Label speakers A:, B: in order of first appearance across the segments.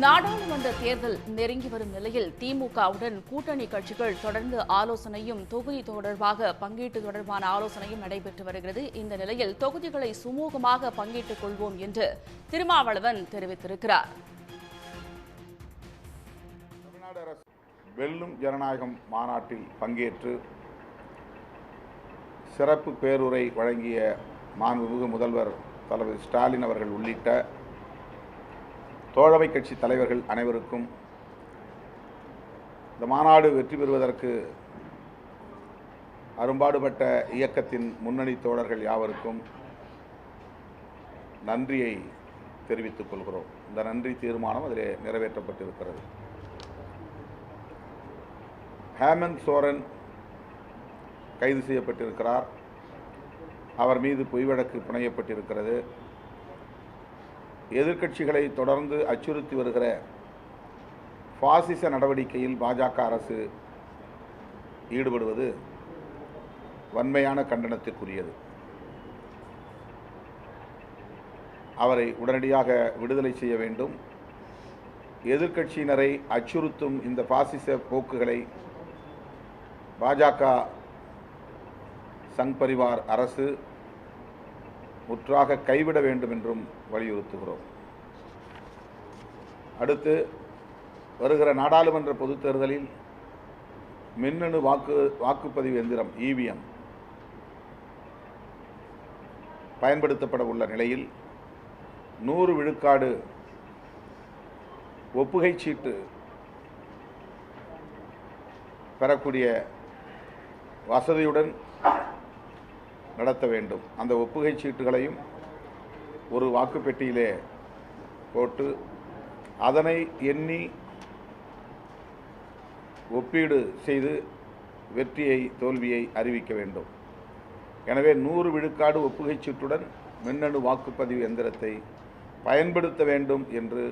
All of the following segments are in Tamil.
A: நாடாளுமன்ற தேர்தல் நெருங்கி வரும் நிலையில் திமுகவுடன் கூட்டணி கட்சிகள் தொடர்ந்து ஆலோசனையும் தொகுதி தொடர்பாக பங்கீட்டு தொடர்பான ஆலோசனையும் நடைபெற்று வருகிறது. இந்த நிலையில் தொகுதிகளை சுமூகமாக பங்கீட்டுக் கொள்வோம் என்று திருமாவளவன் தெரிவித்திருக்கிறார்.
B: தமிழ்நாடு அரசு வெல்லும் ஜனநாயகம் மாநாட்டில் பங்கேற்று சிறப்பு பேருரை வழங்கிய மாண்புமிகு முதல்வர் தளபதி ஸ்டாலின் அவர்கள் உள்ளிட்ட தோழமை கட்சி தலைவர்கள் அனைவருக்கும் இந்த மாநாடு வெற்றி பெறுவதற்கு அரும்பாடுபட்ட இயக்கத்தின் முன்னணி தோழர்கள் யாவருக்கும் நன்றியை தெரிவித்துக் கொள்கிறோம். இந்த நன்றி தீர்மானம் அதிலே நிறைவேற்றப்பட்டிருக்கிறது. ஹேமந்த் சோரன் கைது செய்யப்பட்டிருக்கிறார். அவர் மீது பொய் வழக்கு புனையப்பட்டிருக்கிறது. எதிர்க்கட்சிகளை தொடர்ந்து அச்சுறுத்தி வருகிற பாசிச நடவடிக்கையில் பாஜக அரசு ஈடுபடுவது வன்மையான கண்டனத்திற்குரியது. அவரை உடனடியாக விடுதலை செய்ய வேண்டும். எதிர்க்கட்சியினரை அச்சுறுத்தும் இந்த பாசிச போக்குகளை பாஜக சங் பரிவார் அரசு முற்றாக கைவிட வேண்டும் என்றும் வலியுறுத்துகிறோம். அடுத்து வருகிற நாடாளுமன்ற பொதுத் தேர்தலில் மின்னணு வாக்குப்பதிவு எந்திரம் EVM பயன்படுத்தப்பட உள்ள நிலையில் 100 விழுக்காடு ஒப்புகை சீட்டு பெறக்கூடிய வசதியுடன் நடத்த வேண்டும். அந்த ஒப்புகை சீட்டுகளையும் ஒரு வாக்குப்பெட்டியிலே போட்டு அதனை எண்ணி ஒப்பீடு செய்து வெற்றியை தோல்வியை அறிவிக்க வேண்டும். எனவே 100 விழுக்காடு ஒப்புகை சீட்டுடன் மின்னணு வாக்குப்பதிவு எந்திரத்தை பயன்படுத்த வேண்டும் என்று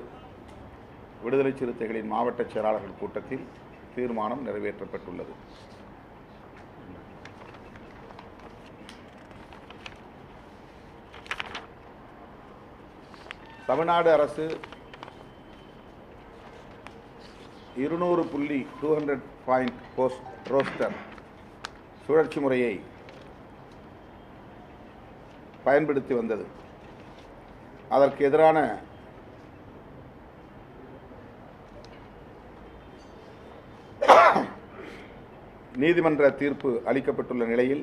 B: விடுதலை சிறுத்தைகளின் மாவட்ட செயலாளர்கள் கூட்டத்தில் தீர்மானம் நிறைவேற்றப்பட்டுள்ளது. தமிழ்நாடு அரசு 200 பாயிண்ட் ரோஸ்டர் சுழற்சி முறையை பயன்படுத்தி வந்தது. அதற்கு எதிரான நீதிமன்ற தீர்ப்பு அளிக்கப்பட்டுள்ள நிலையில்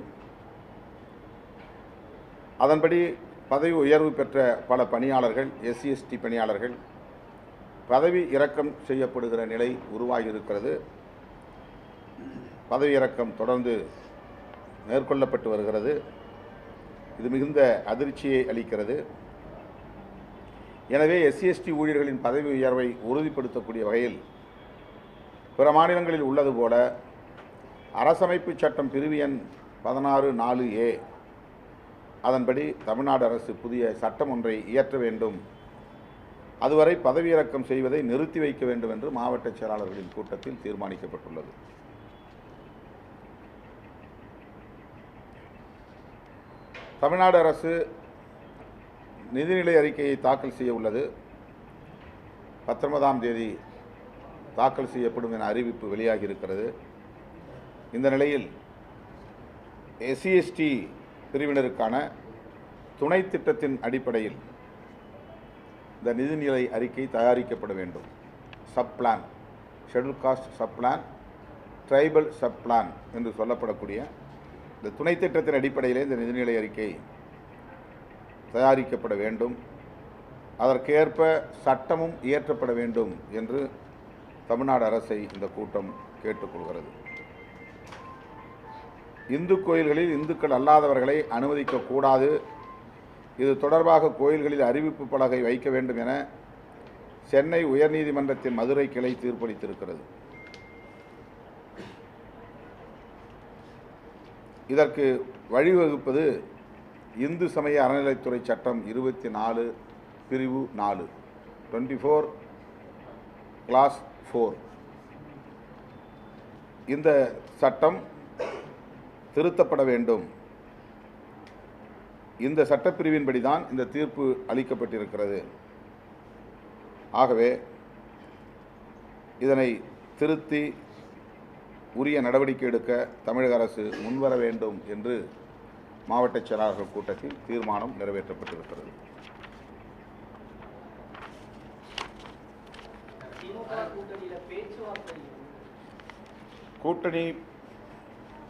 B: அதன்படி பதவி உயர்வு பெற்ற பல பணியாளர்கள் SC/ST பணியாளர்கள் பதவி இறக்கம் செய்யப்படுகிற நிலை உருவாகியிருக்கிறது. பதவி இறக்கம் தொடர்ந்து மேற்கொள்ளப்பட்டு வருகிறது. இது மிகுந்த அதிர்ச்சியை அளிக்கிறது. எனவே SC/ST ஊழியர்களின் பதவி உயர்வை உறுதிப்படுத்தக்கூடிய வகையில் பிற மாநிலங்களில் உள்ளது போல அரசமைப்பு சட்டம் பிரிவு எண் 16(4)A அதன்படி தமிழ்நாடு அரசு புதிய சட்டம் ஒன்றை இயற்ற வேண்டும். அதுவரை பதவியிறக்கம் செய்வதை நிறுத்தி வைக்க வேண்டும் என்று மாவட்ட செயலாளர்களின் கூட்டத்தில் தீர்மானிக்கப்பட்டுள்ளது. தமிழ்நாடு அரசு நிதிநிலை அறிக்கையை தாக்கல் செய்ய உள்ளது. 19ஆம் தேதி தாக்கல் செய்யப்படும் என அறிவிப்பு வெளியாகி இருக்கிறது. இந்த நிலையில் SC/ST பிரிவினருக்கான துணை திட்டத்தின் அடிப்படையில் இந்த நிதிநிலை அறிக்கை தயாரிக்கப்பட வேண்டும். Sub plan, schedule cost sub plan, tribal sub plan என்று சொல்லப்படக்கூடிய இந்த துணை திட்டத்தின் அடிப்படையிலே இந்த நிதிநிலை அறிக்கை தயாரிக்கப்பட வேண்டும். அதற்கேற்ப சட்டமும் இயற்றப்பட வேண்டும் என்று தமிழ்நாடு அரசை இந்த கூட்டம் கேட்டுக்கொள்கிறது. இந்து கோயில்களில் இந்துக்கள் அல்லாதவர்களை அனுமதிக்கக்கூடாது. இது தொடர்பாக கோயில்களில் அறிவிப்பு பலகை வைக்க வேண்டும் என சென்னை உயர்நீதிமன்றத்தின் மதுரை கிளை தீர்ப்பளித்திருக்கிறது. இதற்கு வழிவகுப்பது இந்து சமய அறநிலைத்துறை சட்டம் 24 பிரிவு 4 24 கிளாஸ் 4. இந்த சட்டம் திருத்தப்பட வேண்டும். இந்த சட்டப்பிரிவின்படி தான் இந்த தீர்ப்பு அளிக்கப்பட்டிருக்கிறது. ஆகவே இதனை திருத்தி உரிய நடவடிக்கை எடுக்க தமிழக அரசு முன்வர வேண்டும் என்று மாவட்ட செயலாளர்கள் கூட்டத்தில் தீர்மானம் நிறைவேற்றப்பட்டிருக்கிறது. கூட்டணி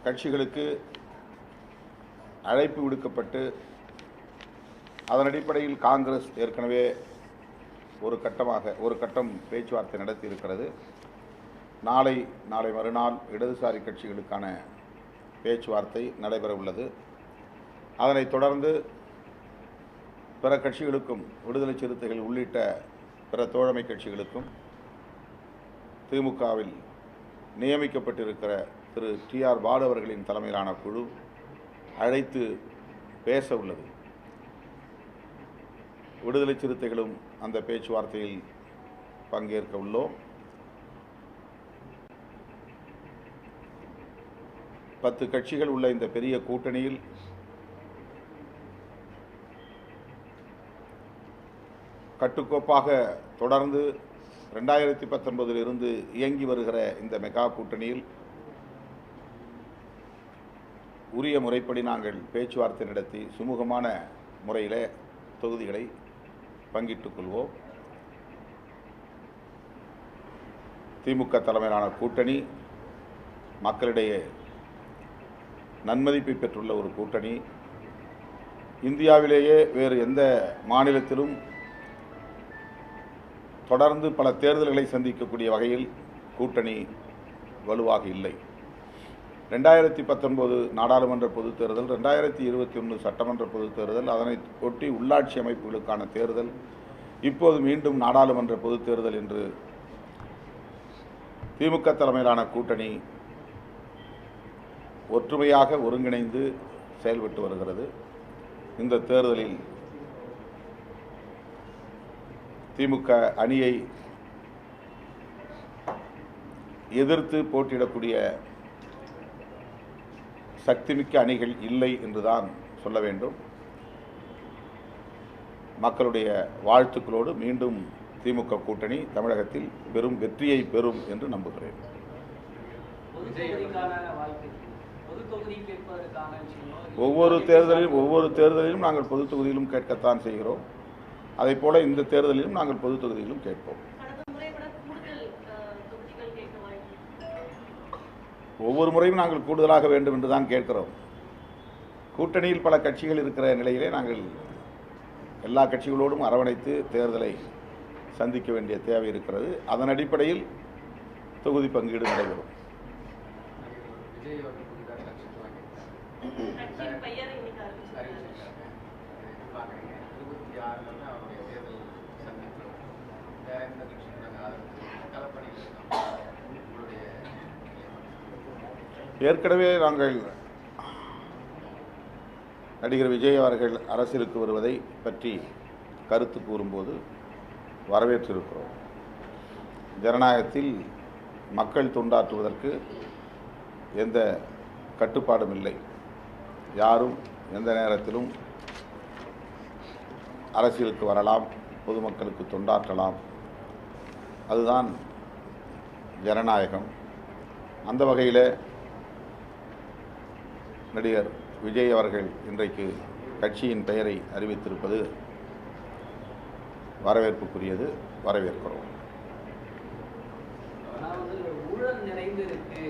B: கட்சிகளுக்கு அழைப்பு விடுக்கப்பட்டு அதன் அடிப்படையில் காங்கிரஸ் ஏற்கனவே ஒரு கட்டம் பேச்சுவார்த்தை நடத்தி இருக்கிறது. நாளை மறுநாள் இடதுசாரி கட்சிகளுக்கான பேச்சுவார்த்தை நடைபெற உள்ளது. அதனைத் தொடர்ந்து பிற கட்சிகளுக்கும் விடுதலை சிறுத்தைகள் உள்ளிட்ட பிற தோழமை கட்சிகளுக்கும் திமுகவில் நியமிக்கப்பட்டிருக்கிற திரு டி.ஆர். பாலு அவர்களின் தலைமையிலான குழு அழைத்து பேச உள்ளது. விடுதலை சிறுத்தைகளும் அந்த பேச்சுவார்த்தையில் பங்கேற்க உள்ளோம். 10 கட்சிகள் உள்ள இந்த பெரிய கூட்டணியில் கட்டுக்கோப்பாக தொடர்ந்து 2019 இருந்து இயங்கி வருகிற இந்த மெகா கூட்டணியில் உரிய முறைப்படி நாங்கள் பேச்சுவார்த்தை நடத்தி சுமூகமான முறையில் தொகுதிகளை பங்கிட்டுக் கொள்வோம். திமுக தலைமையிலான கூட்டணி மக்களிடையே நன்மதிப்பை பெற்றுள்ள ஒரு கூட்டணி. இந்தியாவிலேயே வேறு எந்த மாநிலத்திலும் தொடர்ந்து பல தேர்தல்களை சந்திக்கக்கூடிய வகையில் கூட்டணி வலுவாக இல்லை. 2019 நாடாளுமன்ற பொதுத் தேர்தல், 2021 சட்டமன்ற பொதுத் தேர்தல், அதனை ஒட்டி உள்ளாட்சி அமைப்புகளுக்கான தேர்தல், இப்போது மீண்டும் நாடாளுமன்ற பொதுத் தேர்தல் என்று திமுக தலைமையிலான கூட்டணி ஒற்றுமையாக ஒருங்கிணைந்து செயல்பட்டு வருகிறது. இந்த தேர்தலில் திமுக அணியை எதிர்த்து போட்டியிடக்கூடிய சக்திமிக்க அணிகள் இல்லை என்றுதான் சொல்ல வேண்டும். மக்களுடைய வாழ்த்துக்களோடு மீண்டும் திமுக கூட்டணி தமிழகத்தில் பெரும் வெற்றியை பெறும் என்று நம்புகிறேன். ஒவ்வொரு தேர்தலிலும் நாங்கள் பொது தொகுதியிலும் கேட்கத்தான் செய்கிறோம். அதைப் போல இந்த தேர்தலிலும் நாங்கள் பொது தொகுதியிலும் கேட்போம். ஒவ்வொரு முறையும் நாங்கள் கூடுதலாக வேண்டும் என்று தான் கேட்கிறோம். கூட்டணியில் பல கட்சிகள் இருக்கிற நிலையிலே நாங்கள் எல்லா கட்சிகளோடும் அரவணைத்து தேர்தலை சந்திக்க வேண்டிய தேவை இருக்கிறது. அதன் அடிப்படையில் தொகுதி பங்கீடு நடைபெறும். ஏற்கனவே நாங்கள் நடிகர் விஜய் அவர்கள் அரசியலுக்கு வருவதை பற்றி கருத்து கூறும்போது வரவேற்றிருக்கிறோம். ஜனநாயகத்தில் மக்கள் தொண்டாற்றுவதற்கு எந்த கட்டுப்பாடும் இல்லை. யாரும் எந்த நேரத்திலும் அரசியலுக்கு வரலாம், பொதுமக்களுக்கு தொண்டாற்றலாம். அதுதான் ஜனநாயகம். அந்த வகையில் நடிகர் விஜய் அவர்கள் இன்றைக்கு கட்சியின் பெயரை அறிவித்திருப்பது வரவேற்புக்குரியது. வரவேற்கிறோம்.
C: ஊழல் நிறைந்து இருக்கு,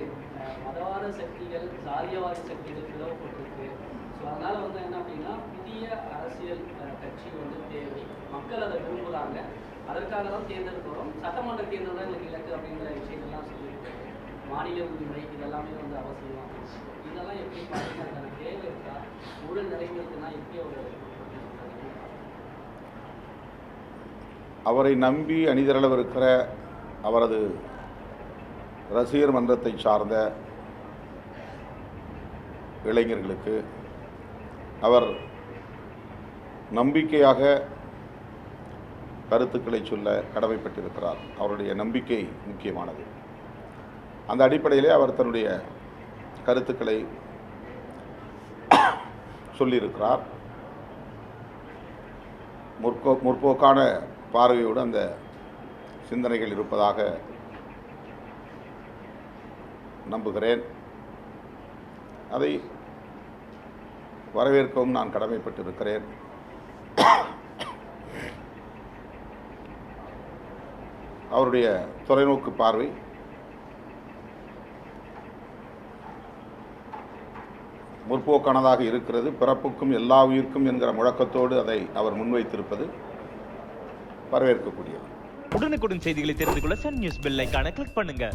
C: மதவாத சக்திகள், சாதியவாத சக்திகள் பிளவுபட்டிருக்கு. ஸோ அதனால என்ன அப்படின்னா புதிய அரசியல் கட்சி தேவை. மக்கள் அதை விரும்புகிறாங்க. அதற்காக தான் தேர்தல் போகிறோம். சட்டமன்ற தேர்தல் தான் எங்களுக்கு இலக்கு அப்படிங்கிற விஷயங்கள்லாம் சொல்லியிருக்காங்க. மாநில உரிமை இதெல்லாமே அவசியம். இதெல்லாம் எப்படி பார்க்கறதுக்கான தேவை இருக்கா? ஊழல் நிறைந்திருக்குன்னா எப்படி
B: அவரை நம்பி அணிதிரளவிருக்கிற அவரது ரசிகர் மன்றத்தை சார்ந்த இளைஞர்களுக்கு அவர் நம்பிக்கையாக கருத்துக்களை சொல்ல கடமைப்பட்டிருக்கிறார். அவருடைய நம்பிக்கை முக்கியமானது. அந்த அடிப்படையிலே அவர் தன்னுடைய கருத்துக்களை சொல்லியிருக்கிறார். முற்போக்கான பார்வையோடு அந்த சிந்தனைகள் இருப்பதாக நம்புகிறேன். அதை வரவேற்கவும் நான் கடமைப்பட்டிருக்கிறேன். அவருடைய தொலைநோக்கு பார்வை முற்போக்கானதாக இருக்கிறது. பிறப்புக்கும் எல்லா உயிர்க்கும் என்கிற முழக்கத்தோடு அதை அவர் முன்வைத்திருப்பது வரவேற்கக்கூடியது.
D: உடனுக்குடன் செய்திகளை தெரிந்து கொள்ள சன் நியூஸ் பெல் ஐகானை கிளிக் பண்ணுங்க.